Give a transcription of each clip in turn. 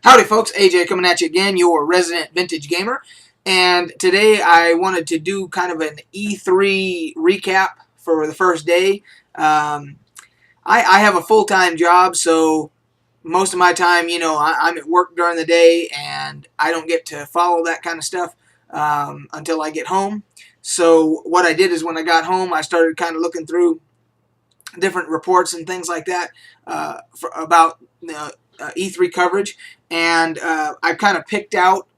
Howdy folks, AJ coming at you again, your resident vintage gamer. And today I wanted to do kind of an E3 recap for the first day. I have a full-time job, so most of my time, I'm at work during the day and I don't get to follow that kind of stuff until I get home. So what I did is when I got home, I started kind of looking through different reports and things like that about E3 coverage, and I kind of picked out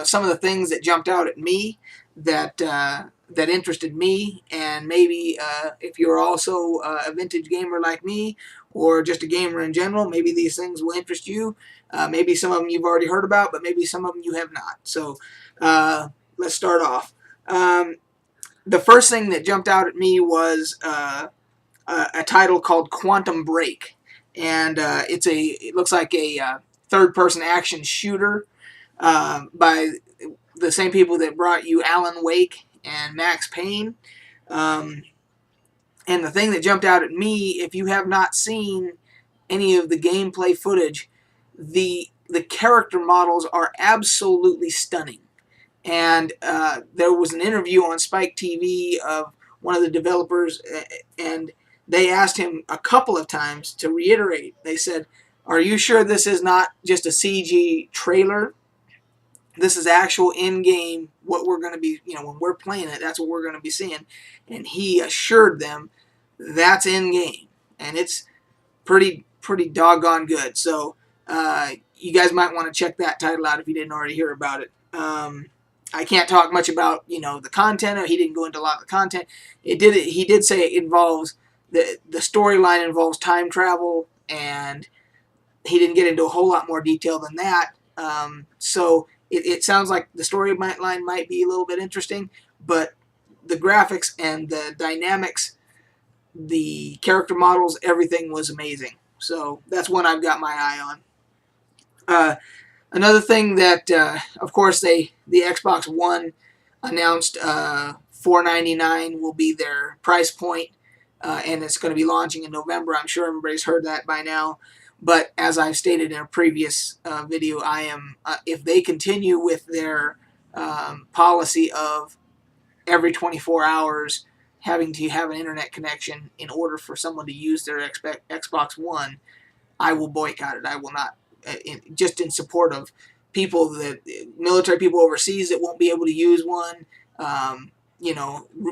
some of the things that jumped out at me that interested me, and maybe if you're also a vintage gamer like me, or just a gamer in general, maybe these things will interest you. Maybe some of them you've already heard about, but maybe some of them you have not. So let's start off. The first thing that jumped out at me was a title called Quantum Break, and it looks like a third-person action shooter by the same people that brought you Alan Wake and Max Payne. And the thing that jumped out at me, if you have not seen any of the gameplay footage, the character models are absolutely stunning. And there was an interview on Spike TV of one of the developers, and they asked him a couple of times to reiterate. They said, "Are you sure this is not just a CG trailer? This is actual in-game, what we're going to be, when we're playing it, that's what we're going to be seeing." And he assured them that's in-game, and it's pretty doggone good. So you guys might want to check that title out if you didn't already hear about it. I can't talk much about the content. He didn't go into a lot of the content. He did say it involves the storyline involves time travel, and he didn't get into a whole lot more detail than that. So it sounds like the storyline might be a little bit interesting, but the graphics and the dynamics, the character models, everything was amazing. So that's one I've got my eye on. Another thing that, of course, the Xbox One announced $499 will be their price point, and it's going to be launching in November. I'm sure everybody's heard that by now. But as I've stated in a previous video, I am if they continue with their policy of every 24 hours having to have an internet connection in order for someone to use their Xbox One, I will boycott it. I will not. Just in support of military people overseas that won't be able to use one.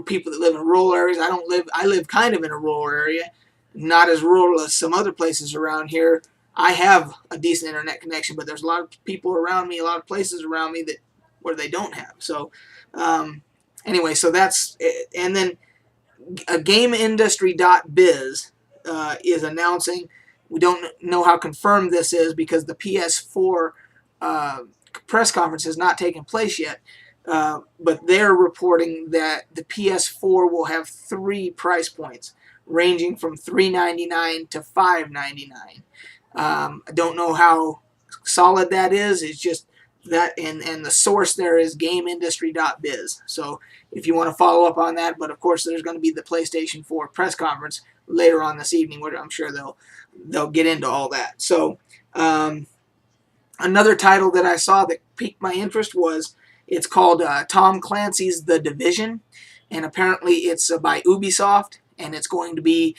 People that live in rural areas. I live kind of in a rural area, not as rural as some other places around here. I have a decent internet connection, but there's a lot of people around me, a lot of places around me where they don't have. So, anyway, so that's it. And then GameIndustry.biz is announcing. We don't know how confirmed this is because the PS4 press conference has not taken place yet. But they're reporting that the PS4 will have 3 price points, ranging from $399 to $599. I don't know how solid that is. It's just that, and the source there is GameIndustry.biz. So if you want to follow up on that, but of course there's going to be the PlayStation 4 press conference later on this evening, where I'm sure they'll get into all that. So another title that I saw that piqued my interest was, it's called Tom Clancy's The Division, and apparently it's by Ubisoft, and it's going to be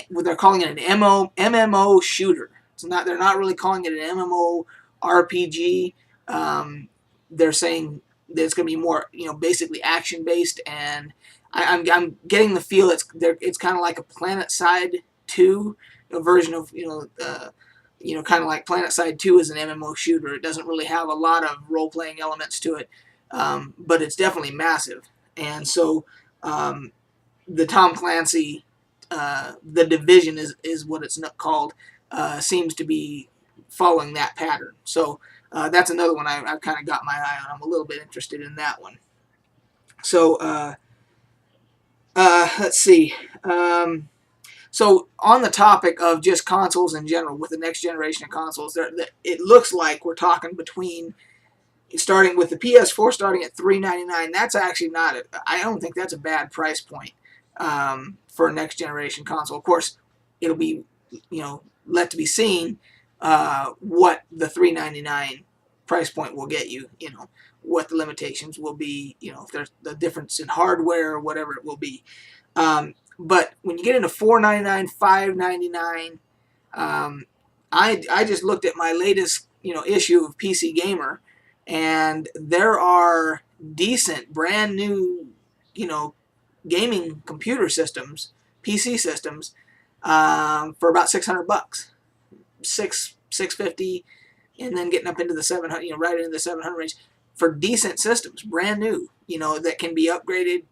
what they're calling it an MMO shooter. They're not really calling it an MMO RPG. They're saying that it's going to be more basically action based, and I'm getting the feel it's kind of like a PlanetSide 2 version of kind of like PlanetSide 2 is an MMO shooter. It doesn't really have a lot of role playing elements to it, but it's definitely massive. And so the Tom Clancy The Division is what it's called. Seems to be following that pattern. So that's another one I've kind of got my eye on. I'm a little bit interested in that one. So let's see. So on the topic of just consoles in general, with the next generation of consoles, it looks like we're talking starting with the PS4 starting at $399. That's actually not I don't think that's a bad price point for a next generation console. Of course, it'll be let to be seen what the $399 price point will get you. You know, what the limitations will be. You know, if there's the difference in hardware or whatever it will be. But when you get into $499, $599, I just looked at my latest issue of PC Gamer, and there are decent brand new gaming computer systems, PC systems, for about $600, 650, and then getting up into the 700, right into the 700 range for decent systems, brand new, that can be upgraded,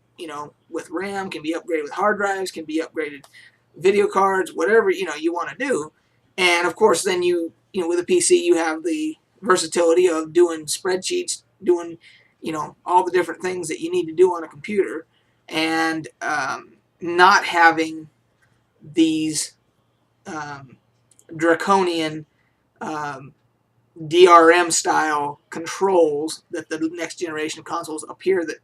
with RAM, can be upgraded with hard drives, can be upgraded video cards, whatever you want to do. And of course, then with a PC, you have the versatility of doing spreadsheets, doing all the different things that you need to do on a computer, and not having these draconian DRM style controls that the next generation consoles appears that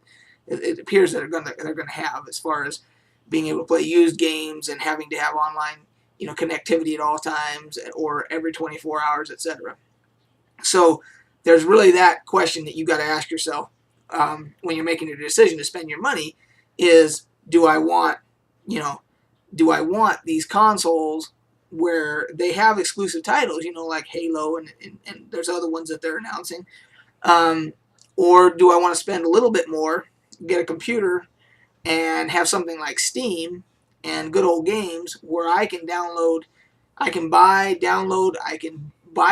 they're gonna have, as far as being able to play used games and having to have online connectivity at all times or every 24 hours, etc. So there's really that question that you got to ask yourself when you're making your decision to spend your money: is do I want these consoles where they have exclusive titles, like Halo, and there's other ones that they're announcing, or do I want to spend a little bit more, get a computer, and have something like Steam and good old games where I can buy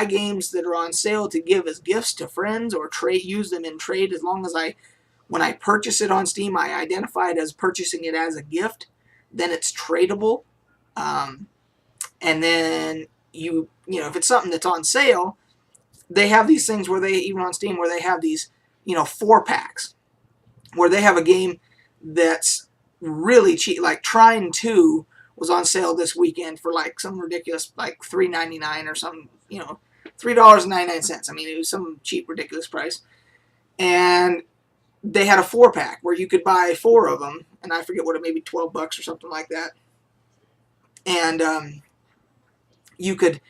games that are on sale to give as gifts to friends, or use them in trade, as long as when I purchase it on Steam, I identify it as purchasing it as a gift. Then it's tradable. And then if it's something that's on sale, they have these things where even on Steam, where they have these 4-packs, where they have a game that's really cheap, like Trine 2 was on sale this weekend for like some ridiculous, like $3.99 or something, $3.99. I mean, it was some cheap, ridiculous price. And they had a 4-pack where you could buy 4 of them, and I forget what, maybe $12 or something like that. And you could,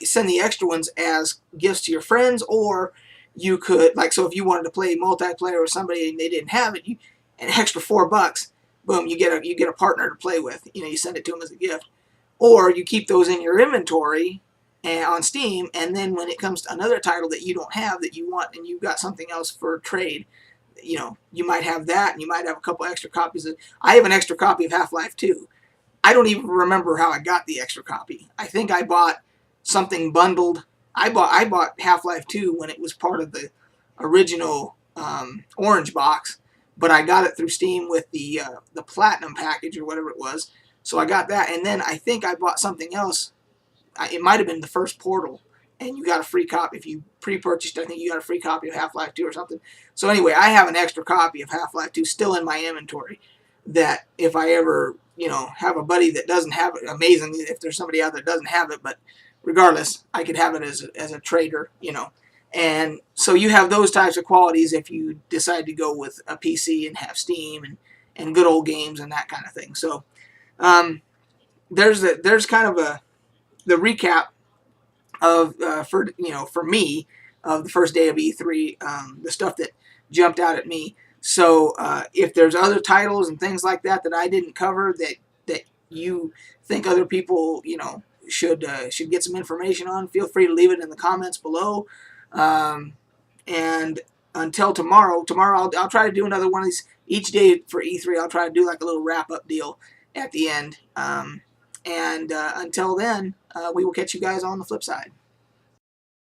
send the extra ones as gifts to your friends, or you could, so if you wanted to play multiplayer with somebody and they didn't have it, an extra $4, boom, you get a partner to play with. You send it to them as a gift, or you keep those in your inventory and on Steam, and then when it comes to another title that you don't have that you want, and you've got something else for trade, you might have that, and you might have a couple extra copies. I have an extra copy of Half-Life 2. I don't even remember how I got the extra copy. I think I bought something bundled. I bought Half-Life 2 when it was part of the original orange box, but I got it through Steam with the Platinum package or whatever it was. So I got that, and then I think I bought something else. It might have been the first Portal, and you got a free copy. If you pre-purchased, I think you got a free copy of Half-Life 2 or something. So anyway, I have an extra copy of Half-Life 2 still in my inventory, that if I ever have a buddy that doesn't have it, amazingly, if there's somebody out there that doesn't have it, but regardless, I could have it as a trader, And so you have those types of qualities if you decide to go with a PC and have Steam and good old games and that kind of thing. So there's kind of the recap of for me, of the first day of E3, the stuff that jumped out at me. So if there's other titles and things like that I didn't cover that you think other people should get some information on, feel free to leave it in the comments below. And until tomorrow, I'll try to do another one of these each day for E3. I'll try to do like a little wrap up deal at the end. And until then, we will catch you guys on the flip side.